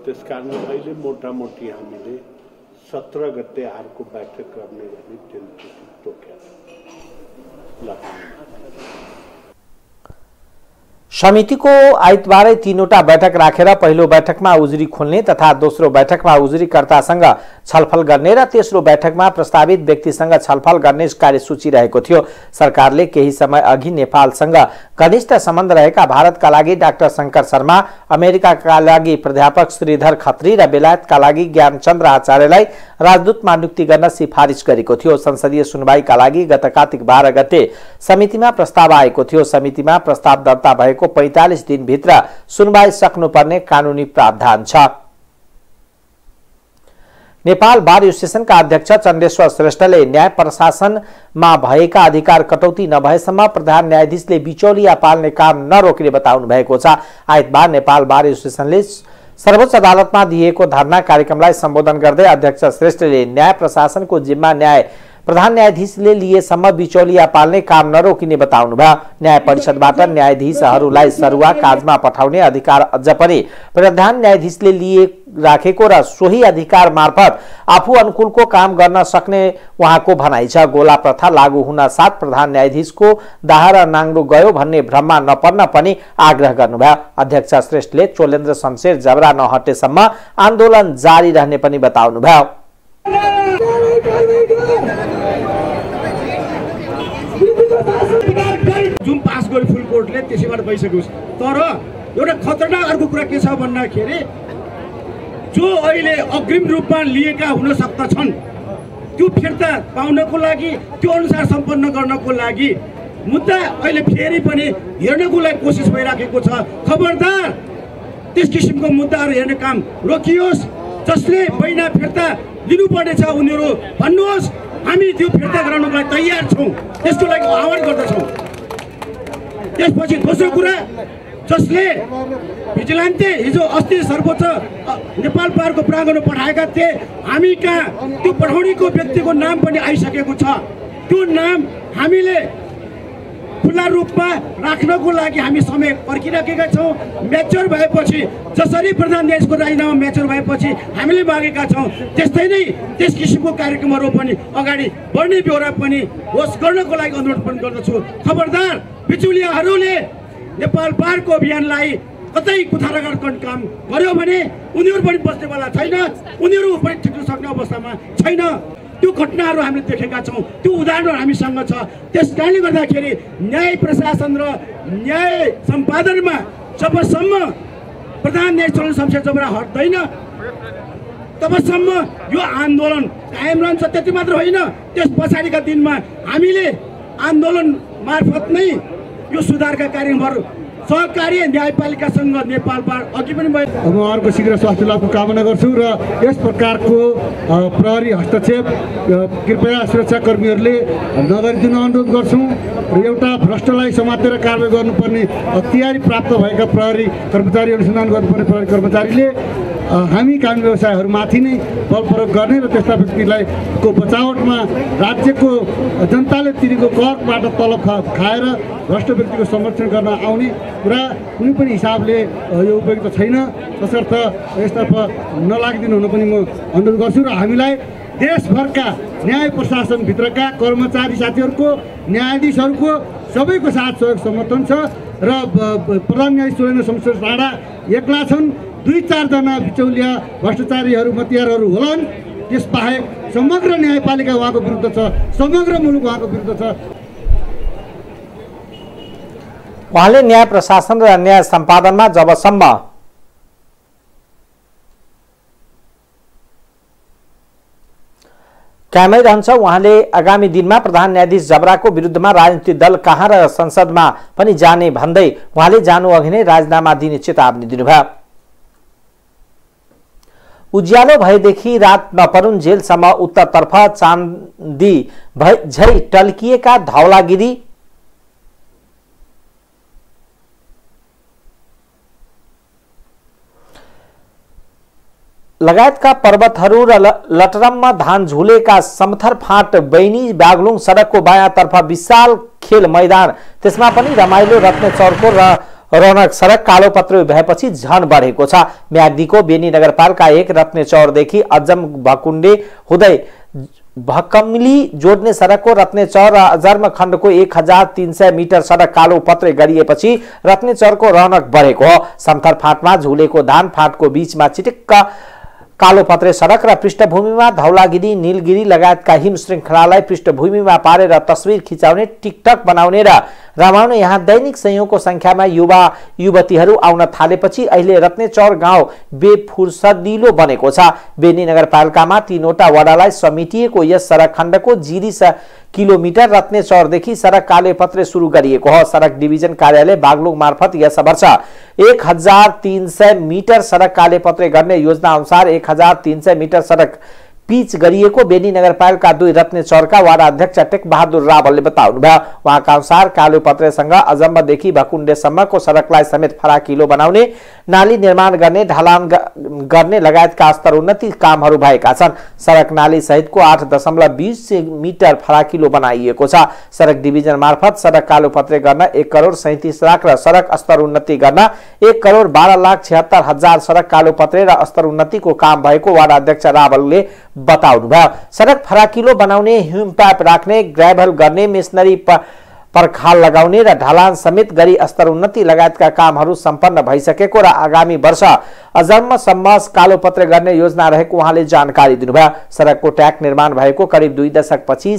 त्यसकारण अहिले मोटामोटी हामीले 17 गते अर्को बैठक गर्ने गरी दिनचर्या तोक्या। समितिको आइतबारै 3वटा बैठक राखेर पहिलो बैठकमा उजुरी खोल्ने तथा दोस्रो बैठकमा उजुरीकर्तासँग छलफल गर्ने र तेस्रो बैठकमा प्रस्तावित व्यक्तिसँग छलफल गर्ने कार्यसूची रहेको थियो। सरकारले केही समय अघि नेपालसँग घनिष्ठ सम्बन्ध रहेका भारतका लागि डाक्टर शंकर शर्मा, अमेरिकाका लागि प्राध्यापक श्रीधर खत्री र बेलायतका लागि ज्ञानचन्द्र आचार्यलाई राजदूतमा नियुक्ति गर्न सिफारिस गरेको थियो। संसदीय सुनवाईका लागि गत कार्तिक 12 गते समितिमा प्रस्ताव आएको थियो। समितिमा प्रस्ताव दर्ता भएको 45 दिनभित्र सुनवाई सक्नुपर्ने कानुनी प्रावधान छ। नेपाल बार एसोसिएसनका अध्यक्ष चन्द्रेश्वर श्रेष्ठले न्याय प्रशासनमा भएका अधिकार कटौती नभएसम्म प्रधान न्यायाधीशले बिचौलिया पाल्ने काम नरोक्ने बताउनु भएको छ। आइतबार नेपाल बार एसोसिएसनले सर्वोच्च अदालतमा दिएको धरना कार्यक्रमलाई सम्बोधन गर्दै अध्यक्ष श्रेष्ठले न्याय प्रशासनको जिम्मा न्याय प्रधान न्यायाधीशले लिएसम्म बिचौलिया पाल्ने काम नरोकिने बताउनुभयो। न्याय परिषदबाट न्यायाधीशहरूलाई सरुवा काजमा पठाउने अधिकार अझ पनि प्रधान न्यायाधीशले लिए राखेको र सोही अधिकार मार्फत आफू अनुकूलको काम गर्न सक्ने उहाँको भनाइ छ। गोला प्रथा लागू हुन साथ प्रधान न्यायाधीशको दाह र नाङ्लो गयो भन्ने भ्रममा नपर्न पनि आग्रह गर्नुभयो। अध्यक्ष श्रेष्ठले चोलेन्द्र शमशेर जबरा नहटेसम्म आन्दोलन जारी रहने पनि बताउनुभयो। जुन पास गर्यो फुल कोर्टले त्यसैबाट भइसक्यो। तर एउटा खतरनाक अर्को कुरा के छ भन्दाखेरि जो अहिले अग्रिम रूपमा लिएका हुन सक्दछन् त्यो फिर्ता पाउनको लागि, त्यो अनुसार सम्पन्न गर्नको लागि मुद्दा अहिले फेरि पनि हेर्नको लागि कोसिस भइराखेको छ। खबरदार त्यस किसिमको मुद्दाहरू हेर्ने काम रोकियोस्। जसले महिना फिर्ता लिनुपर्ने छ उनीहरू भन्नुहोस्, हामी त्यो फिर्ता गराउनको लागि तयार छौँ, त्यसको लागि आह्वान गर्दछौँ। त्यसपछि दोस्रो कुरा, जसले भिजिलान्टे हिजो अस्ति सर्वोच्च नेपाल बारको प्राङ्गणमा पठाएका थिए, हामी कहाँ त्यो पठाउनेको व्यक्तिको नाम पनि आइसकेको छ। त्यो नाम हामीले खुल्ला रूपमा राख्नको लागि हामी समय पर्खिराखेका छौँ। म्याच्योर भएपछि, जसरी प्रधान न्यायाधीशको राजीनामा म्याच्योर भएपछि हामीले मागेका छौँ, त्यस्तै नै त्यस किसिमको कार्यक्रमहरू पनि अगाडि बढ्ने बेहोरा पनि होस् गर्नको लागि अनुरोध पनि गर्दछु। खबरदार बिचौलियाहरूले नेपाल बारको अभियानलाई कतै कुथाराघात गर्ने काम गर्यो भने उनीहरू पनि बस्नेवाला छैन, उनीहरू पनि टिक्न सक्ने अवस्थामा छैन। त्यो घटनाहरू हामीले देखेका छौँ, त्यो उदाहरणहरू हामीसँग छ। त्यस कारणले गर्दाखेरि न्याय प्रशासन र न्याय सम्पादनमा जबसम्म प्रधान न्यायाधीश चोलेन्द्र शमशेर जबरा हट्दैन तबसम्म यो आन्दोलन कायम रहन्छ। त्यति मात्र होइन, त्यस पछाडिका दिनमा हामीले आन्दोलन मार्फत नै यो सुधारका कार्यक्रमहरू सहकारी न्यायपालिकासँग नेपालबाट अघि पनि म अर्को शीघ्र स्वास्थ्य लाभको कामना गर्छु र यस प्रकारको प्रहरी हस्तक्षेप कृपया सुरक्षाकर्मीहरूले नगरिदिन अनुरोध गर्छौँ र एउटा भ्रष्टलाई समातेर कारबाही गर्नुपर्ने अख्तियारी प्राप्त भएका प्रहरी कर्मचारी अनुसन्धान गर्नुपर्ने प्रहरी कर्मचारीले हामी कानुनी व्यवसायहरूमाथि नै बल प्रयोग गर्ने र त्यस्ता व्यक्तिलाई को बचावटमा राज्यको जनताले तिरेको करबाट तलब खाएर भ्रष्ट व्यक्तिको संरक्षण गर्न आउने कुरा कुनै पनि हिसाबले यो उपयुक्त छैन। तसर्थ यसतर्फ नलागिदिनु हुन पनि म अनुरोध गर्छु र हामीलाई देशभरका न्याय प्रशासनभित्रका कर्मचारी साथीहरूको न्यायाधीशहरूको सबैको साथ सहयोग समर्थन छ र प्रधान न्यायाधीश सुरेन्द्र शमशेर राणा एक्ला छन्, 2-4 जना बिचौलिया भ्रष्टाचारीहरू मतियारहरू होलान्। त्यसबाहेक समग्र न्यायपालिका उहाँको विरुद्ध छ, समग्र मुलुक उहाँको विरुद्ध छ। उहाँले न्याय प्रशासन र न्याय सम्पादनमा जबसम्म कायमै रहन्छ उहाँले आगामी दिनमा प्रधान न्यायाधीश जबराको विरुद्धमा राजनीतिक दल कहाँ र संसदमा पनि जाने भन्दै उहाँले जानु अघि नै राजीनामा दिने चेतावनी दिनुभयो। उज्यालो भएदेखि रात नपरुन् जेलसम्म उत्तरतर्फ चाँदी झै टल्किएका धौलागिरी लगायतका पर्वतहरू र लटरममा धान झुलेका समथर फाँट बैनी बागलुङ सडकको बायाँतर्फ विशाल खेल मैदान, त्यसमा पनि रमाइलो रत्नचौरको र रौनक सडक कालोपत्रो भएपछि झन बढेको छ। म्याग्दीको बेनी नगरपालिका 1 रत्नचौरदेखि अजम भकुण्डे हुँदै भकमली जोड्ने सडकको रत्नचौर र अजर्म खण्डको 1300 मिटर सडक कालोपत्रे गरिएपछि रत्नचौरको रौनक बढेको हो। समथर फाँटमा झुलेको धान फाँटको बीचमा चिटिक्क कालोपत्रे सडक र पृष्ठभूमिमा धौलागिरी नीलगिरी लगायतका हिम श्रृङ्खलालाई पृष्ठभूमिमा पारेर तस्विर खिचाउने, टिकटक बनाउने र रमाउने यहाँ दैनिक संयोगको संख्यामा युवा युवतीहरू आउन थालेपछि अहिले रत्नचौर गाउँ बेफुर्सदिलो बनेको छ। बेनी नगरपालिकामा 3वटा वडालाई समेटिएको यस सडक खण्डको 0 किलोमिटर रत्नचौरदेखि सडक कालोपत्रे सुरु गरिएको हो। सडक डिभिजन कार्यालय बागलुङ मार्फत यस वर्ष 1300 मिटर सडक कालोपत्रे गर्ने योजना अनुसार 1300 मिटर सडक पिच गरिएको बेनी नगरपालिका 2 रत्नचौरका वाडा अध्यक्ष टेक बहादुर रावलले बताउनुभयो। उहाँका अनुसार कालोपत्रेसँग अजम्मदेखि भकुण्डेसम्मको सडकलाई समेत फराकिलो बनाउने, नाली निर्माण गर्ने, ढलान गर्ने लगायतका स्तर उन्नति कामहरू भएका छन्। सडक नाली सहितको 8.20 मिटर फराकिलो बनाइएको छ। सडक डिभिजन मार्फत सडक कालोपत्रे गर्न 1 करोड 37 लाख र सडक स्तर उन्नति गर्न 1 करोड 12 लाख 76 हजार सडक कालोपत्रे र स्तर उन्नतिको काम भएको वाडा अध्यक्ष रावलले बताउनुभयो। सडक फराकिलो बनाउने, ह्युम पाइप राख्ने, ग्रेभल गर्ने, मेसनरी पर्खाल लगाउने र ढलान समेत गरी स्तर उन्नति लगायतका कामहरू सम्पन्न भइसकेको र आगामी वर्ष अजम्मसम्म कालोपत्रे गर्ने योजना रहेको उहाँले जानकारी दिनुभयो। सडकको ट्र्याक निर्माण भएको करिब 2 दशकपछि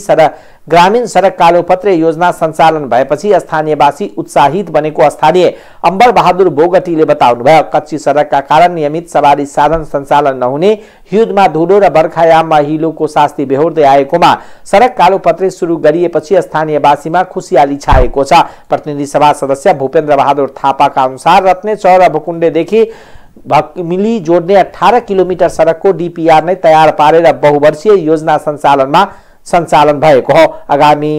ग्रामीण सडक कालोपत्रे योजना सञ्चालन भएपछि स्थानीयवासी उत्साहित बनेको स्थानीय अम्बर बहादुर बोगटीले बताउनुभयो। कच्ची सडकका कारण नियमित सवारी साधन सञ्चालन नहुने, हिउँदमा धुलो र बर्खायाममा हिलोको शास्ति बेहोर्दै आएकोमा सडक कालोपत्रे सुरु गरिएपछि स्थानीयवासीमा खुसियाली छाएको छ। प्रतिनिधि सभा सदस्य भूपेन्द्र बहादुर थापाका अनुसार रत्नचौर र भकुण्डेदेखि भकमिली जोड्ने 18 किलोमिटर सडकको डीपीआर नै तयार पारेर बहुवर्षीय योजना सञ्चालन भएको हो। आगामी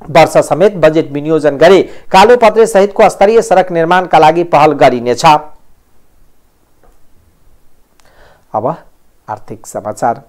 वर्ष समेत बजेट विनियोजन गरी कालोपत्रे सहितको स्तरीय सडक निर्माणका लागि पहल गरिनेछ। अब आर्थिक समाचार।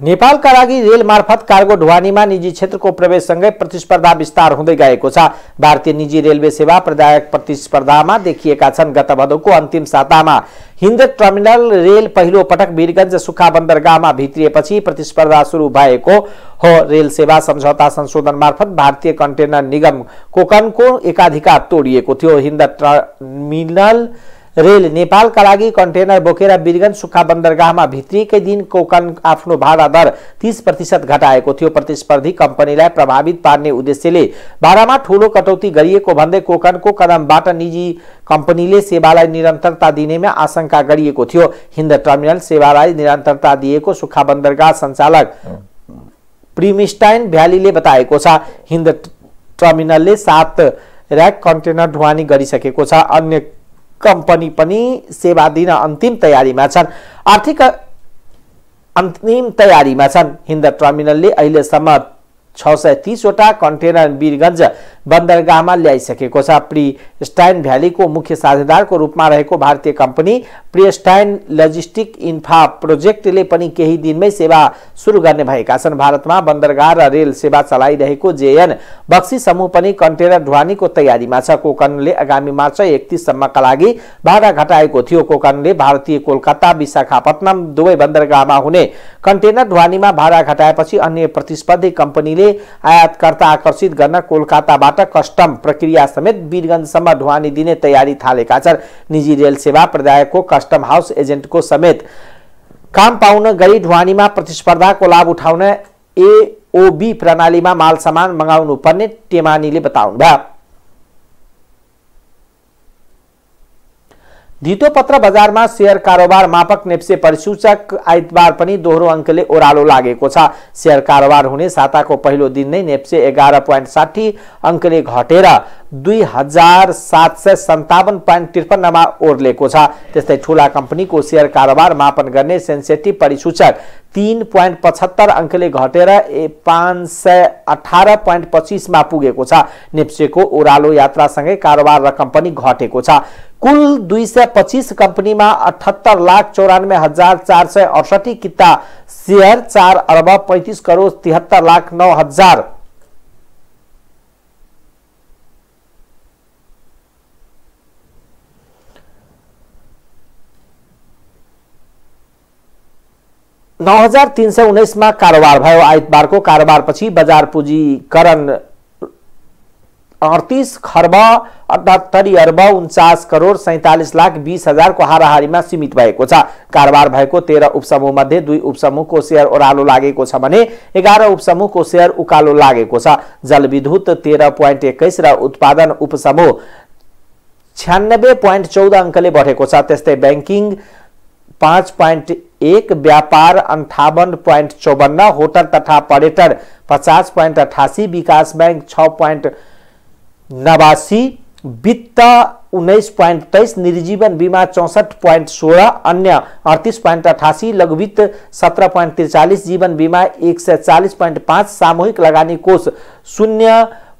नेपालका लागि रेल मार्फत कार्गो ढुवानीमा निजी क्षेत्रको प्रवेशसँगै प्रतिस्पर्धा विस्तार हुँदै गएको छ। भारतीय निजी रेलवे सेवा प्रदायक प्रतिस्पर्धामा देखिएका छन्। गत भदौको अन्तिम सातामा हिन्द टर्मिनल रेल पहिलो पटक वीरगञ्ज सुखा बन्दरगाहमा भित्रिएपछि प्रतिस्पर्धा सुरु भएको हो। रेल सेवा सम्झौता संशोधन मार्फत भारतीय कन्टेनर निगम कोकनको एकाधिकार तोडिएको थियो। हिन्द टर्मिनल रेल नेपालका लागि कन्टेनर बोकेर वीरगञ्ज सुखा बन्दरगाहमा भित्रिएकै दिन कोकन आफ्नो भाडा दर 30% घटाएको थियो। प्रतिस्पर्धी कम्पनीलाई प्रभावित पार्ने उद्देश्यले भाडामा ठूलो कटौती गरिएको भन्दै कोकनको कदमबाट निजी कम्पनीले सेवालाई निरन्तरता दिनेमा आशंका गरिएको थियो। हिन्द टर्मिनल सेवालाई निरन्तरता दिएको सुखा बन्दरगाह सञ्चालक प्रिमस्टाइन भ्यालीले बताएको छ। हिन्द टर्मिनलले 7 र्याक कन्टेनर ढुवानी गरिसकेको छ। अन्य कम्पनी पनि सेवा दिन अन्तिम तयारीमा छन्। हिन्द टर्मिनलले अहिलेसम्म 630 वटा कन्टेनर वीरगञ्ज बन्दरगाहमा ल्याइसकेको छ। प्रिस्टाइन भ्यालीको मुख्य साझेदारको रूपमा रहेको भारतीय कम्पनी प्रिस्टाइन लजिस्टिक इन्फ्रा प्रोजेक्टले पनि केही दिनमै सेवा सुरु गर्ने भएका छन्। भारतमा बन्दरगाह र रेल सेवा चलाइरहेको जेएन बक्सी समूह पनि कन्टेनर ढुवानीको तयारीमा छ। कोकनले आगामी मार्च 31 सम्मका लागि भाडा घटाएको थियो। कोकनले भारतीय कोलकाता विशाखापट्टनम दुवै बन्दरगाहमा हुने कन्टेनर ढुवानीमा भाडा घटाएपछि अन्य प्रतिस्पर्धी कम्पनीले आयातकर्ता आकर्षित गर्न कोलकाताबाट कस्टम प्रक्रिया समेत वीरगञ्जसम्म ढुवानी दिने तयारी थालेका छन्। निजी रेल सेवा प्रदायकको कस्टम हाउस एजेन्टको समेत काम पाउन गरी ढुवानीमा प्रतिस्पर्धाको लाभ उठाउन एओबी प्रणालीमा माल सामान मगाउनु पर्ने टेमानीले बताउनुभयो। धितोपत्र बजारमा शेयर कारोबार मापक नेप्से परिसूचक आइतबार पनि दोहोरो अङ्कले ओह्रालो लागेको छ। शेयर कारोबार हुने साताको पहिलो दिन नै नेप्से 11.60 अङ्कले घटेर 2757.53 मा ओर्लेको छ। त्यस्तै ठूला कम्पनीको शेयर कारोबार मापन गर्ने सेन्सेटिभ परिसूचक 3.75 अङ्कले घटेर 518.25 मा पुगेको छ। नेप्सेको ओह्रालो यात्रासँगै कारोबार रकम पनि घटेको छ। कुल 225 कम्पनीमा 78,94,468 किता शेयर 4 अर्ब 35 करोड 73,09,000 9,319 मा कारोबार भयो। आइतबारको कारोबारपछि बजार पुँजीकरण 38 खर्ब 78 अर्ब 49 करोड 47 लाख 20 हजारको हाराहारीमा सीमित भएको छ। कारोबार भएको 13 उपसमूह मध्ये 2 उपसमूहको शेयर ओह्रालो लागेको छ भने 11 उपसमूहको शेयर उकालो लागेको छ। जलविद्युत 13.21 र उत्पादन उपसमूह 96.14 अङ्कले बढेको छ। त्यस्तै ब्याङ्किङ 5.1, व्यापार 58.54, होटल तथा पर्यटन 50.88, विकास बैंक 6.89, वित्त 19.23, निर्जीवन बीमा 64.16, अन्य 38.88, लघुवित्त 17.43, जीवन बीमा 140.5, सामूहिक लगानी कोष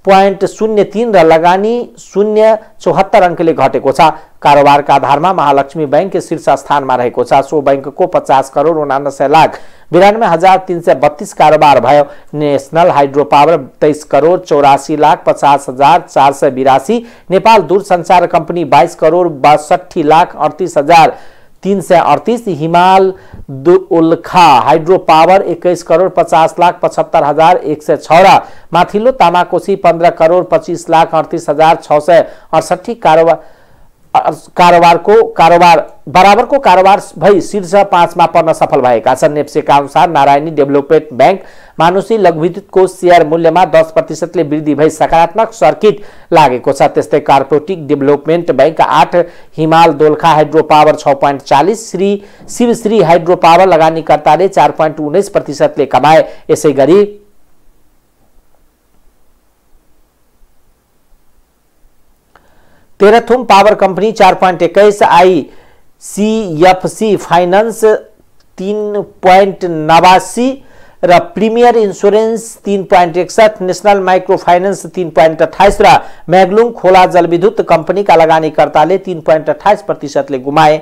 0.03 र लगानी 0.74 अङ्कले घटेको छ। कारोबारका आधारमा महालक्ष्मी बैंक शीर्ष स्थानमा रहेको छ। सो बैंकको 50 करोड 79 लाख 92,332 कारोबार भयो। National hydro power 23 crore 84 lakh 50,482, Nepal दूरसञ्चार कम्पनी 22 करोड 62 लाख 38,338, हिमाल उल्खा हाइड्रो पावर 21 करोड 50 लाख 75,106 र माथिल्लो तामाकोशी 15 करोड 25 लाख 38,668 बराबरको कारोबार भई शीर्ष 5 मा पर्न सफल भएका छन्। नेप्सेका अनुसार नारायणी डेभलपमेन्ट बैंक मानुषी लघुविद्युतको शेयर मूल्यमा 10% ले वृद्धि भई सकारात्मक सर्किट लागेको छ। त्यस्तै कार्पोरेटिभ development bank 8, Himal Dolakha hydro power 6.40, Shivashree hydro power लगानीकर्ताले 4.19% ले कमाए। यसैगरी Terhathum power company 4.21, ICFC finance 3.89 र premier insurance 3.61, national micro finance 3.28 र मैग्लुङ खोला जलविद्युत कंपनी का लगानीकर्ताले 3.28% ले गुमाए।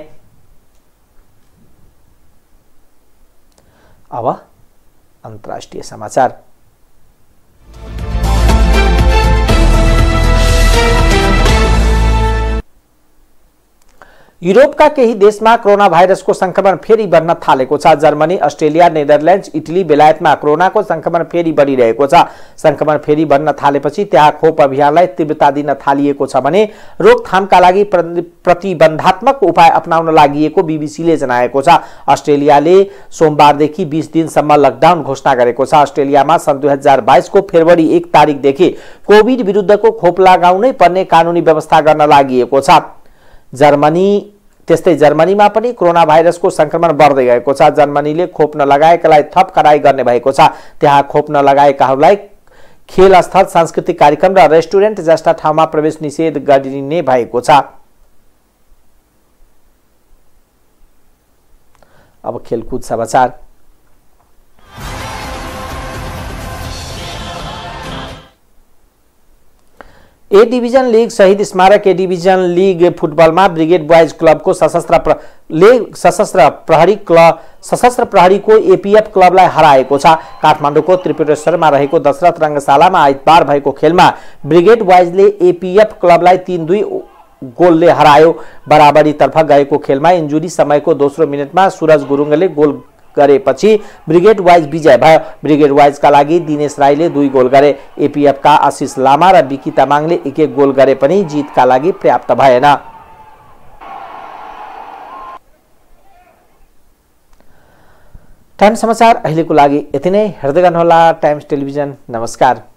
अब अंतर्राष्ट्रीय समाचार। यूरोपका केही देशमा कोरोना भाइरसको संक्रमण फेरि बढ्न थालेको छ। जर्मनी, अस्ट्रेलिया, नेदरल्यान्ड्स, इटली, बेलायतमा कोरोनाको संक्रमण फेरि बढिरहेको छ। संक्रमण फेरि बढ्न थालेपछि त्यहाँ खोप अभियानलाई तीव्रता दिन थालिएको छ भने रोकथामका लागि प्रतिबन्धात्मक उपाय अपनाउन लागिएको बीबीसीले जनाएको छ। अस्ट्रेलियाले सोमबारदेखि 20 दिनसम्म लकडाउन घोषणा गरेको छ। अस्ट्रेलियामा सन् 2022 को फेब्रुअरी 1 तारिकदेखि कोभिड विरुद्धको खोप लगाउनै पर्ने कानुनी व्यवस्था गर्न लागिएको छ। जर्मनी त्यस्तै जर्मनीमा पनि कोरोना भाइरसको संक्रमण बढ्दै गएको छ। जर्मनीले खोप नलगाएकालाई थप कडाई गर्ने भएको छ। त्यहाँ खोप नलगाएकाहरूलाई खेल स्थल, सांस्कृतिक कार्यक्रम र रेस्टुरेन्ट जस्ता ठाउँमा प्रवेश निषेध गरिने भएको छ। अब खेलकुद समाचार। ए डिभिजन लीग शहीद स्मारक ए डिभिजन लीग फुटबलमा ब्रिगेड बॉयज क्लबको सशस्त्र प्रहरीको एपीएफ क्लबलाई हराएको छ। काठमाडौँको त्रिपुरेश्वरमा रहेको दशरथ रङ्गशालामा आइतबार भएको खेलमा ब्रिगेड बॉयजले एपीएफ क्लबलाई 3-2 गोलले हरायो। बराबरीतर्फ गएको खेलमा इन्जुरी समयको दोस्रो मिनेटमा सूरज गुरुङले गोल गरेपछि ब्रिगेड वाइज विजय भयो। ब्रिगेड वाइजका लागि दिनेश राईले 2 गोल गरे। एपीएफका आशिष लामा र बिकी तामाङले 1-1 गोल गरे पनि जितका लागि पर्याप्त भएन। टाइम समाचार अहिलेको लागि यति नै। हेर्दै गर्नुहोला टाइम्स टेलिभिजन। नमस्कार।